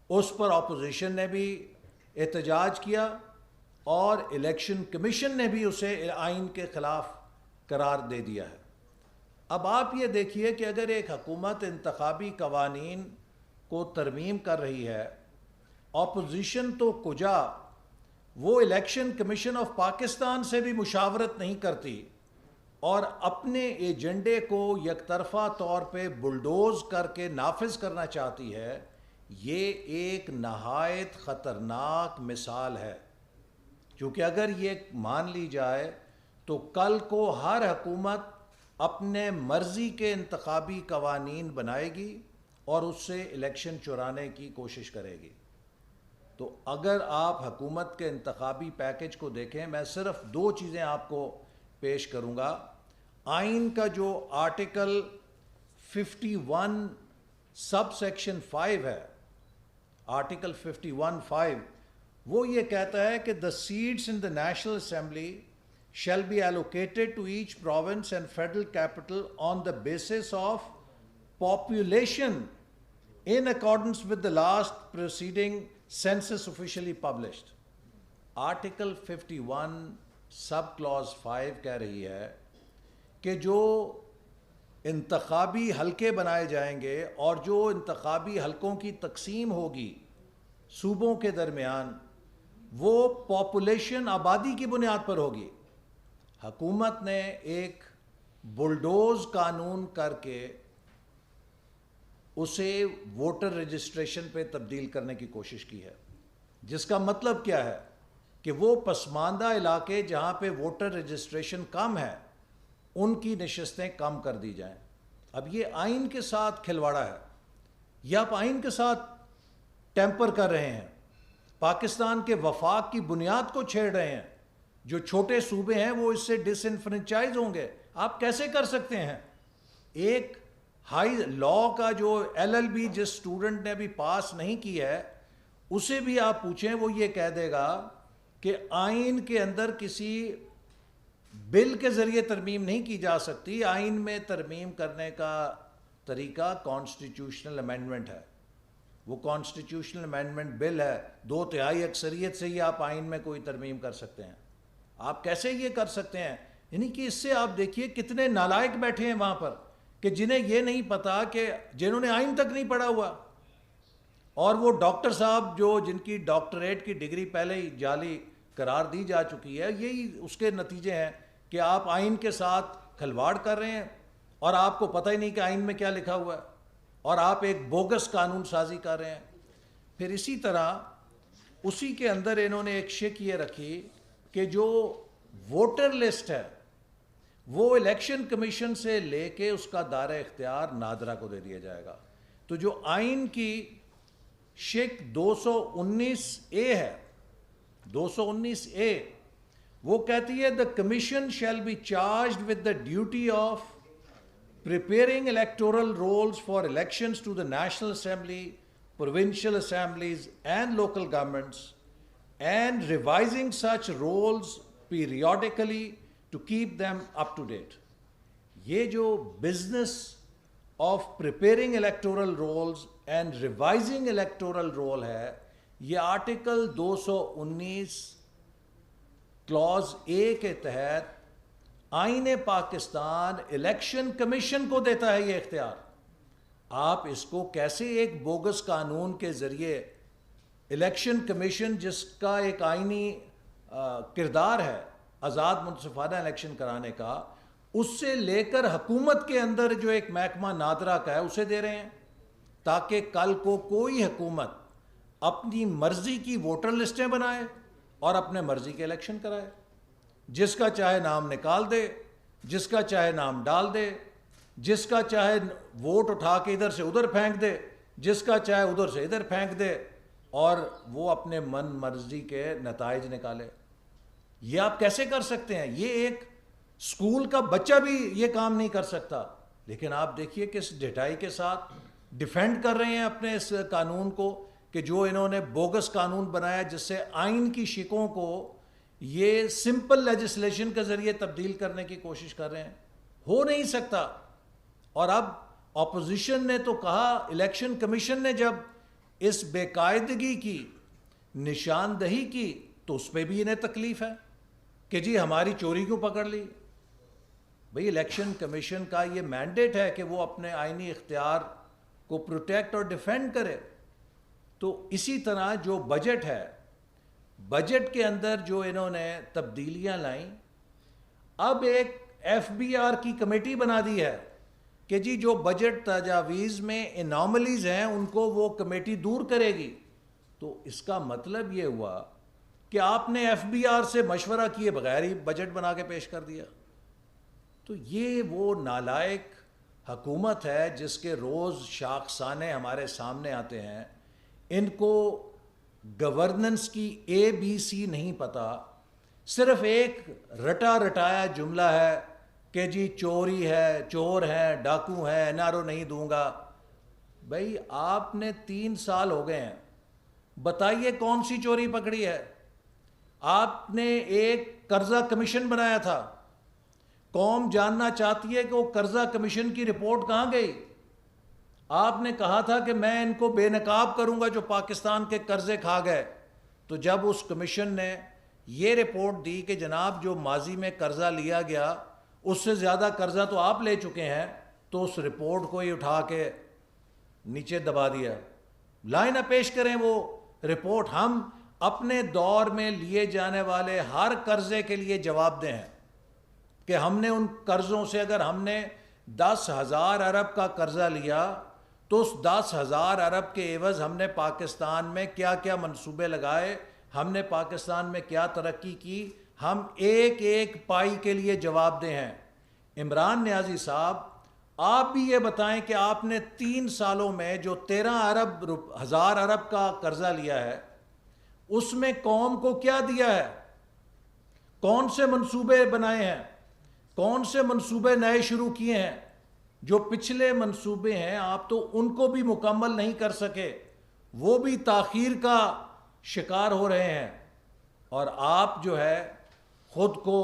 اس پر opposition نے بھی احتجاج کیا اور الیکشن کمیشن نے بھی اسے آئین کے خلاف قرار دے دیا ہے۔ اب آپ یہ دیکھیے کہ اگر ایک حکومت انتخابی قوانین کو ترمیم کر رہی ہے، اپوزیشن تو کجا، وہ الیکشن کمیشن آف پاکستان سے بھی مشاورت نہیں کرتی اور اپنے ایجنڈے کو یک طرفہ طور پہ بلڈوز کر کے نافذ کرنا چاہتی ہے، یہ ایک نہایت خطرناک مثال ہے۔ کیونکہ اگر یہ مان لی جائے تو کل کو ہر حکومت اپنے مرضی کے انتخابی قوانین بنائے گی اور اس سے الیکشن چرانے کی کوشش کرے گی۔ تو اگر آپ حکومت کے انتخابی پیکج کو دیکھیں، میں صرف 2 چیزیں آپ کو پیش کروں گا۔ آئین کا جو آرٹیکل 51 سب سیکشن 5 ہے، آرٹیکل 51(5), وہ یہ کہتا ہے کہ the seats in the National Assembly shall be allocated to each province and federal capital on the basis of population in accordance with the last preceding census officially published۔ Article 51 sub Claus 5 کہہ رہی ہے کہ جو انتخابی حلقے بنائے جائیں گے اور جو انتخابی حلقوں کی تقسیم ہوگی صوبوں کے درمیان، وہ پاپولیشن آبادی کی بنیاد پر ہوگی۔ حکومت نے ایک بلڈوز قانون کر کے اسے ووٹر رجسٹریشن پہ تبدیل کرنے کی کوشش کی ہے، جس کا مطلب کیا ہے کہ وہ پسماندہ علاقے جہاں پہ ووٹر رجسٹریشن کم ہے ان کی نشستیں کم کر دی جائیں۔ اب یہ آئین کے ساتھ کھلواڑا ہے، یہ آپ آئین کے ساتھ ٹیمپر کر رہے ہیں، پاکستان کے وفاق کی بنیاد کو چھیڑ رہے ہیں۔ جو چھوٹے صوبے ہیں وہ اس سے ڈس انفرنچائز ہوں گے۔ آپ کیسے کر سکتے ہیں؟ ایک ہائی لاء کا جو LLB جس اسٹوڈنٹ نے ابھی پاس نہیں کی ہے، اسے بھی آپ پوچھیں، وہ یہ کہہ دے گا کہ آئین کے اندر کسی بل کے ذریعے ترمیم نہیں کی جا سکتی۔ آئین میں ترمیم کرنے کا طریقہ کانسٹیٹیوشنل امینڈمنٹ ہے۔ وہ کانسٹیٹیوشنل امینڈمنٹ بل ہے، 2/3 اکثریت سے ہی آپ آئین میں کوئی ترمیم کر سکتے ہیں۔ آپ کیسے یہ کر سکتے ہیں؟ یعنی کہ اس سے آپ دیکھیے کتنے نالائق بیٹھے ہیں وہاں پر کہ جنہیں یہ نہیں پتا، کہ جنہوں نے آئین تک نہیں پڑھا ہوا، اور وہ ڈاکٹر صاحب جو جن کی ڈاکٹریٹ کی ڈگری پہلے ہی جعلی قرار دی جا چکی ہے، یہی اس کے نتیجے ہیں کہ آپ آئین کے ساتھ کھلواڑ کر رہے ہیں اور آپ کو پتہ ہی نہیں کہ آئین میں کیا لکھا ہوا ہے، اور آپ ایک بوگس قانون سازی کر رہے ہیں۔ پھر اسی طرح اسی کے اندر انہوں نے ایک شک یہ رکھی کہ جو ووٹر لسٹ ہے وہ الیکشن کمیشن سے لے کے اس کا دائرہ اختیار نادرا کو دے دیا جائے گا۔ تو جو آئین کی شک 219A ہے، 219A، وہ کہتی ہے the commission shall be charged with the duty of preparing electoral rolls for elections to the National Assembly, provincial assemblies and local governments, and revising such rolls periodically to keep them up to date۔ یہ جو business of preparing electoral rolls and revising electoral roll ہے، یہ article 219 Claus A کے تحت آئین Pakistan election commission کو دیتا ہے یہ اختیار۔ آپ اس کو کیسے ایک بوگس قانون کے ذریعے الیکشن کمیشن، جس کا ایک آئینی کردار ہے آزاد منصفانہ الیکشن کرانے کا، اس سے لے کر حکومت کے اندر جو ایک محکمہ نادرا کا ہے اسے دے رہے ہیں، تاکہ کل کو کوئی حکومت اپنی مرضی کی ووٹر لسٹیں بنائے اور اپنے مرضی کے الیکشن کرائے، جس کا چاہے نام نکال دے، جس کا چاہے نام ڈال دے، جس کا چاہے ووٹ اٹھا کے ادھر سے ادھر پھینک دے، جس کا چاہے ادھر سے ادھر پھینک دے، اور وہ اپنے من مرضی کے نتائج نکالے۔ یہ آپ کیسے کر سکتے ہیں؟ یہ ایک اسکول کا بچہ بھی یہ کام نہیں کر سکتا۔ لیکن آپ دیکھیے کس ڈھٹائی کے ساتھ ڈیفینڈ کر رہے ہیں اپنے اس قانون کو، کہ جو انہوں نے بوگس قانون بنایا جس سے آئین کی شکوں کو یہ سمپل لیجسلیشن کے ذریعے تبدیل کرنے کی کوشش کر رہے ہیں۔ ہو نہیں سکتا۔ اور اب اپوزیشن نے تو کہا، الیکشن کمیشن نے جب اس بے قاعدگی کی نشاندہی کی تو اس پہ بھی انہیں تکلیف ہے کہ جی ہماری چوری کیوں پکڑ لی. بھئی الیکشن کمیشن کا یہ مینڈیٹ ہے کہ وہ اپنے آئینی اختیار کو پروٹیکٹ اور ڈیفینڈ کرے. تو اسی طرح جو بجٹ ہے، بجٹ کے اندر جو انہوں نے تبدیلیاں لائیں، اب ایک ایف بی آر کی کمیٹی بنا دی ہے کہ جی جو بجٹ تجاویز میں اناملیز ہیں ان کو وہ کمیٹی دور کرے گی. تو اس کا مطلب یہ ہوا کہ آپ نے ایف بی آر سے مشورہ کیے بغیر ہی بجٹ بنا کے پیش کر دیا. تو یہ وہ نالائق حکومت ہے جس کے روز شاخسانے ہمارے سامنے آتے ہیں. ان کو گورننس کی اے بی سی نہیں پتہ، صرف ایک رٹا رٹایا جملہ ہے کہ جی چوری ہے، چور ہے، ڈاکو ہے، این آر او نہیں دوں گا. بھائی آپ نے 3 سال ہو گئے ہیں، بتائیے کون سی چوری پکڑی ہے؟ آپ نے ایک قرضہ کمیشن بنایا تھا، قوم جاننا چاہتی ہے کہ وہ قرضہ کمیشن کی رپورٹ کہاں گئی؟ آپ نے کہا تھا کہ میں ان کو بے نقاب کروں گا جو پاکستان کے قرضے کھا گئے. تو جب اس کمیشن نے یہ رپورٹ دی کہ جناب جو ماضی میں قرضہ لیا گیا اس سے زیادہ قرضہ تو آپ لے چکے ہیں، تو اس رپورٹ کو ہی اٹھا کے نیچے دبا دیا. لائن پیش کریں وہ رپورٹ، ہم اپنے دور میں لیے جانے والے ہر قرضے کے لیے جواب دیں ہیں کہ ہم نے ان قرضوں سے، اگر ہم نے 10,000 ارب کا قرضہ لیا تو اس 10,000 ارب کے عوض ہم نے پاکستان میں کیا کیا منصوبے لگائے، ہم نے پاکستان میں کیا ترقی کی، ہم ایک ایک پائی کے لیے جواب دیں ہیں. عمران نیازی صاحب، آپ بھی یہ بتائیں کہ آپ نے 3 سالوں میں جو 13,000 ارب کا قرضہ لیا ہے اس میں قوم کو کیا دیا ہے؟ کون سے منصوبے بنائے ہیں؟ کون سے منصوبے نئے شروع کیے ہیں؟ جو پچھلے منصوبے ہیں آپ تو ان کو بھی مکمل نہیں کر سکے، وہ بھی تاخیر کا شکار ہو رہے ہیں. اور آپ جو ہے خود کو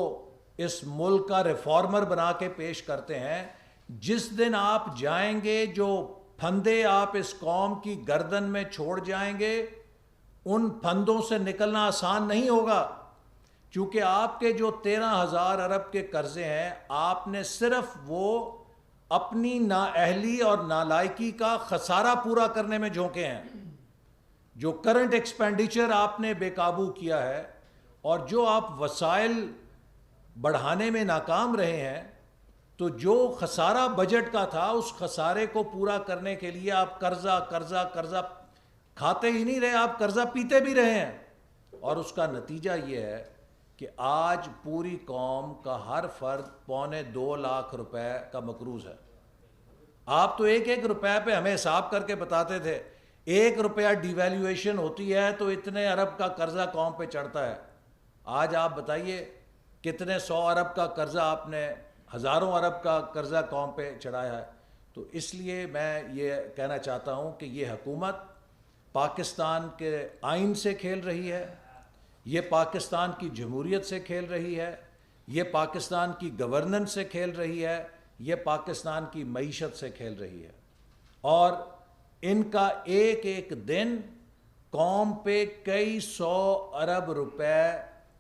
اس ملک کا ریفارمر بنا کے پیش کرتے ہیں. جس دن آپ جائیں گے جو پھندے آپ اس قوم کی گردن میں چھوڑ جائیں گے، ان پھندوں سے نکلنا آسان نہیں ہوگا. چونکہ آپ کے جو 13,000 ارب کے قرضے ہیں، آپ نے صرف وہ اپنی نااہلی اور نالائکی کا خسارہ پورا کرنے میں جھونکے ہیں. جو کرنٹ ایکسپینڈیچر آپ نے بے قابو کیا ہے اور جو آپ وسائل بڑھانے میں ناکام رہے ہیں، تو جو خسارہ بجٹ کا تھا اس خسارے کو پورا کرنے کے لیے آپ قرضہ قرضہ قرضہ کھاتے ہی نہیں رہے، آپ قرضہ پیتے بھی رہے ہیں. اور اس کا نتیجہ یہ ہے کہ آج پوری قوم کا ہر فرد 2.25 لاکھ روپے کا مقروض ہے. آپ تو ایک ایک روپے پہ ہمیں حساب کر کے بتاتے تھے، 1 روپیہ ڈی ویلیویشن ہوتی ہے تو اتنے ارب کا قرضہ قوم پہ چڑھتا ہے. آج آپ بتائیے کتنے 100 ارب کا قرضہ آپ نے، ہزاروں ارب کا قرضہ قوم پہ چڑھایا ہے. تو اس لیے میں یہ کہنا چاہتا ہوں کہ یہ حکومت پاکستان کے آئین سے کھیل رہی ہے، یہ پاکستان کی جمہوریت سے کھیل رہی ہے، یہ پاکستان کی گورننس سے کھیل رہی ہے، یہ پاکستان کی معیشت سے کھیل رہی ہے. اور ان کا ایک ایک دن قوم پہ کئی 100 ارب روپے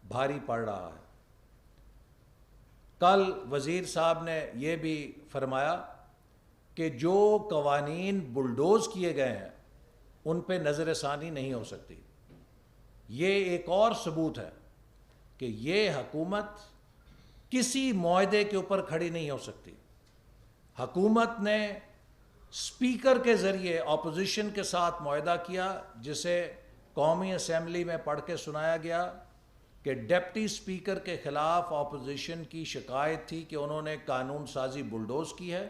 بھاری پڑ رہا ہے. کل وزیر صاحب نے یہ بھی فرمایا کہ جو قوانین بلڈوز کیے گئے ہیں ان پہ نظر ثانی نہیں ہو سکتی. یہ ایک اور ثبوت ہے کہ یہ حکومت کسی معاہدے کے اوپر کھڑی نہیں ہو سکتی. حکومت نے اسپیکر کے ذریعے اپوزیشن کے ساتھ معاہدہ کیا، جسے قومی اسمبلی میں پڑھ کے سنایا گیا کہ ڈپٹی اسپیکر کے خلاف اپوزیشن کی شکایت تھی کہ انہوں نے قانون سازی بلڈوز کی ہے،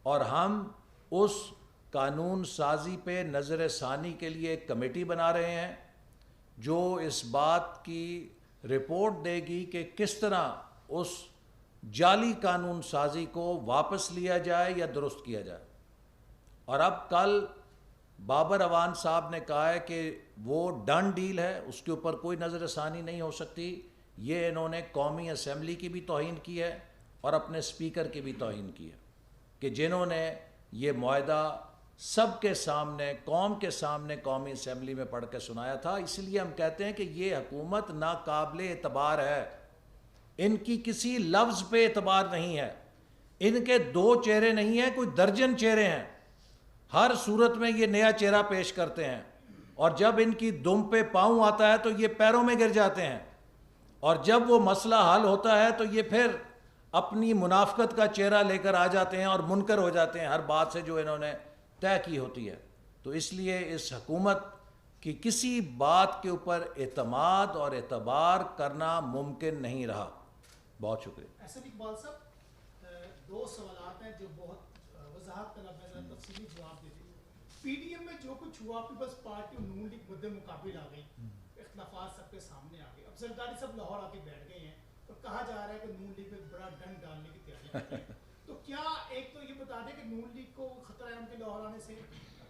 اور ہم اس قانون سازی پہ نظر ثانی کے لیے ایک کمیٹی بنا رہے ہیں جو اس بات کی رپورٹ دے گی کہ کس طرح اس جعلی قانون سازی کو واپس لیا جائے یا درست کیا جائے. اور اب کل بابر اعوان صاحب نے کہا ہے کہ وہ ڈن ڈیل ہے، اس کے اوپر کوئی نظر ثانی نہیں ہو سکتی. یہ انہوں نے قومی اسمبلی کی بھی توہین کی ہے اور اپنے اسپیکر کی بھی توہین کی ہے کہ جنہوں نے یہ معاہدہ سب کے سامنے، قوم کے سامنے قومی اسمبلی میں پڑھ کے سنایا تھا. اس لیے ہم کہتے ہیں کہ یہ حکومت ناقابل اعتبار ہے. ان کی کسی لفظ پہ اعتبار نہیں ہے. ان کے 2 چہرے نہیں ہیں، کوئی درجن چہرے ہیں. ہر صورت میں یہ نیا چہرہ پیش کرتے ہیں، اور جب ان کی دم پہ پاؤں آتا ہے تو یہ پیروں میں گر جاتے ہیں، اور جب وہ مسئلہ حل ہوتا ہے تو یہ پھر اپنی منافقت کا چہرہ لے کر آ جاتے ہیں اور منکر ہو جاتے ہیں ہر بات سے جو انہوں نے طے کی ہوتی ہے. تو اس لیے اس حکومت کی کسی بات کے اوپر اعتماد اور اعتبار کرنا ممکن نہیں رہا. بہت شکریہ. احسن اقبال صاحب، 2 سوالات ہیں جو بہت وضاحت طلب ہے، تفصیلی جواب دے دیں. پی ڈی ایم میں جو کچھ ہوا، پیپلز پارٹی اور نون لیگ مد مقابل آ گئی، اختلافات سب کے سامنے آ گئے. اب زرداری صاحب لاہور آ کے بیٹھ گئے ہیں اور کہا جا رہا ہے کہ نون لیگ میں بڑا ڈنڈ ڈالنے کی تیاری کر رہے ہیں. تو کیا ایک تو یہ بتا دیں کہ نون لیگ کو خطرہ ہے ان کے لاہور آنے سے؟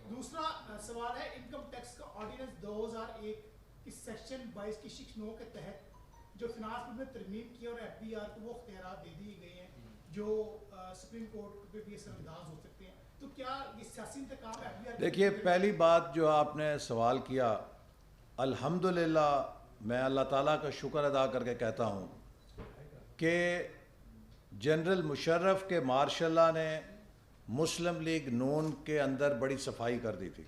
دوسرا سوال ہے انکم ٹیکس کا آرڈیننس 2001 کی سیکشن 22 کی 6(9) کے تحت جو فنانس بل میں ترمیم کی اور ایف بی آر کو وہ اختیارات دے دیے گئے ہیں جو سپریم کورٹ پہ بھی اثر انداز ہو سکتے ہیں. تو کیا یہ سیاسی انتقام ایف بی آر؟ دیکھیے، پہلی بات جو آپ نے سوال کیا، الحمدللہ میں اللہ تعالیٰ کا شکر ادا کر کے کہتا ہوں کہ جنرل مشرف کے مارشل اللہ نے مسلم لیگ نون کے اندر بڑی صفائی کر دی تھی،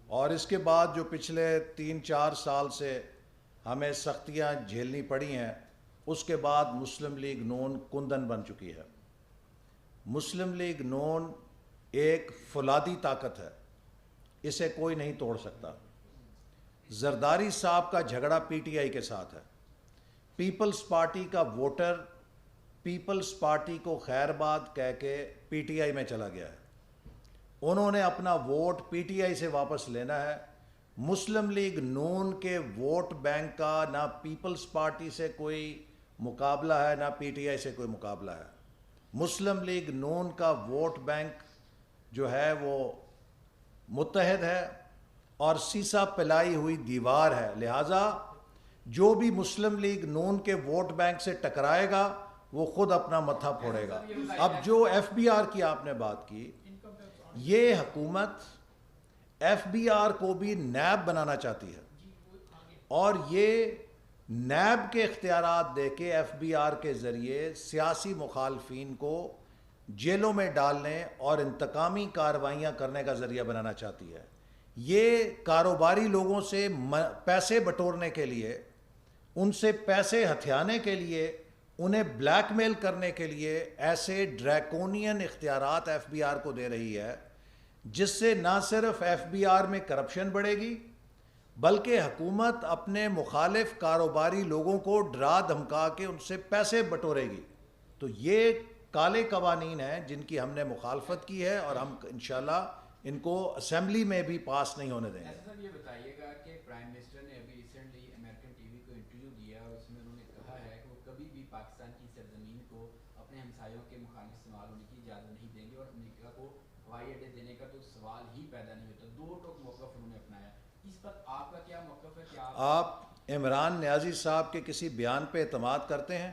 اور اس کے بعد جو پچھلے 3-4 سال سے ہمیں سختیاں جھیلنی پڑی ہیں، اس کے بعد مسلم لیگ نون کندن بن چکی ہے. مسلم لیگ نون ایک فولادی طاقت ہے، اسے کوئی نہیں توڑ سکتا. زرداری صاحب کا جھگڑا پی ٹی آئی کے ساتھ ہے. پیپلز پارٹی کا ووٹر پیپلز پارٹی کو خیر بات کہہ کے پی ٹی آئی میں چلا گیا ہے. انہوں نے اپنا ووٹ پی ٹی آئی سے واپس لینا ہے. مسلم لیگ نون کے ووٹ بینک کا نہ پیپلز پارٹی سے کوئی مقابلہ ہے، نہ پی ٹی آئی سے کوئی مقابلہ ہے. مسلم لیگ نون کا ووٹ بینک جو ہے وہ متحد ہے اور سیسا پلائی ہوئی دیوار ہے. لہٰذا جو بھی مسلم لیگ نون کے ووٹ بینک سے ٹکرائے گا وہ خود اپنا متھا پھوڑے گا. اب جو ایف بی آر کی آپ نے بات کی، یہ حکومت ایف بی آر کو بھی نیب بنانا چاہتی ہے، اور یہ نیب کے اختیارات دے کے ایف بی آر کے ذریعے سیاسی مخالفین کو جیلوں میں ڈالنے اور انتقامی کارروائیاں کرنے کا ذریعہ بنانا چاہتی ہے. یہ کاروباری لوگوں سے پیسے بٹورنے کے لیے، ان سے پیسے ہتھیانے کے لیے، انہیں بلیک میل کرنے کے لیے ایسے ڈریکونین اختیارات ایف بی آر کو دے رہی ہے، جس سے نہ صرف ایف بی آر میں کرپشن بڑھے گی بلکہ حکومت اپنے مخالف کاروباری لوگوں کو ڈرا دھمکا کے ان سے پیسے بٹورے گی. تو یہ کالے قوانین ہیں جن کی ہم نے مخالفت کی ہے، اور ہم انشاءاللہ ان کو اسمبلی میں بھی پاس نہیں ہونے دیں گے. سر یہ بتائیے گا کہ پرائم منسٹر نے ابھی ریسنٹلی امریکن ٹی وی کو انٹرویو دیا اور اس میں انہوں نے کہا ہے کہ وہ کبھی بھی پاکستان کی سرزمین کو اپنے ہمسایوں کے مخالف استعمال ہونے کی اجازت نہیں دیں گے، اور امریکہ کو ہوائی اڈے دینے کا تو سوال ہی پیدا نہیں ہوتا. 2 ٹوک موقف انہوں نے اپنایا. اس پر آپ کا کیا موقف ہے؟ کہ آپ عمران نیازی صاحب کے کسی بیان پہ اعتماد کرتے ہیں؟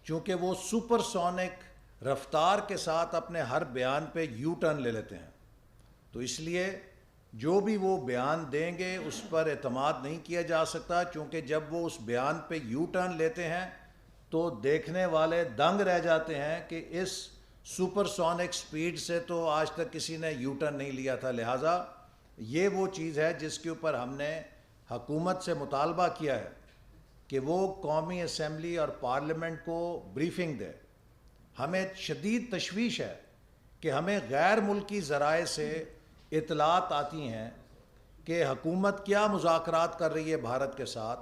چونکہ وہ سپر سونک رفتار کے ساتھ اپنے ہر بیان پہ یو ٹرن لے لیتے ہیں، تو اس لیے جو بھی وہ بیان دیں گے اس پر اعتماد نہیں کیا جا سکتا. چونکہ جب وہ اس بیان پہ یو ٹرن لیتے ہیں تو دیکھنے والے دنگ رہ جاتے ہیں کہ اس سپر سونک سپیڈ سے تو آج تک کسی نے یو ٹرن نہیں لیا تھا. لہٰذا یہ وہ چیز ہے جس کے اوپر ہم نے حکومت سے مطالبہ کیا ہے کہ وہ قومی اسمبلی اور پارلیمنٹ کو بریفنگ دے. ہمیں شدید تشویش ہے کہ ہمیں غیر ملکی ذرائع سے اطلاعات آتی ہیں کہ حکومت کیا مذاکرات کر رہی ہے بھارت کے ساتھ،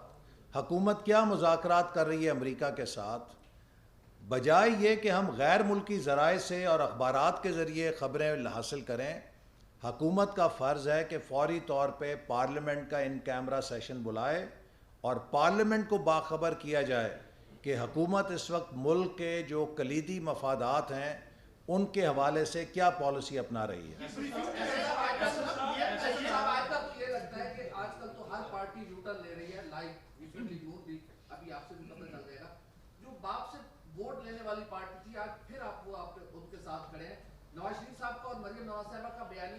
حکومت کیا مذاکرات کر رہی ہے امریکہ کے ساتھ. بجائے یہ کہ ہم غیر ملکی ذرائع سے اور اخبارات کے ذریعے خبریں حاصل کریں، حکومت کا فرض ہے کہ فوری طور پہ پارلیمنٹ کا ان کیمرہ سیشن بلائے اور پارلیمنٹ کو باخبر کیا جائے کہ حکومت اس وقت ملک کے جو کلیدی مفادات ہیں ان کے حوالے سے کیا پالیسی اپنا رہی ہے. یہ لگتا ہے کہ آج کل تو ہر پارٹی یو ٹرن لے رہی ہے. لائک ابھی آپ سے بھی پتہ چل جائے گا، جو باپ سے ووٹ لینے والی پارٹی تھی آج پھر آپ ان کے ساتھ کھڑے ہیں. نواز شریف صاحب کا اور مریم نواز صاحبہ کا بیانیہ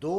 2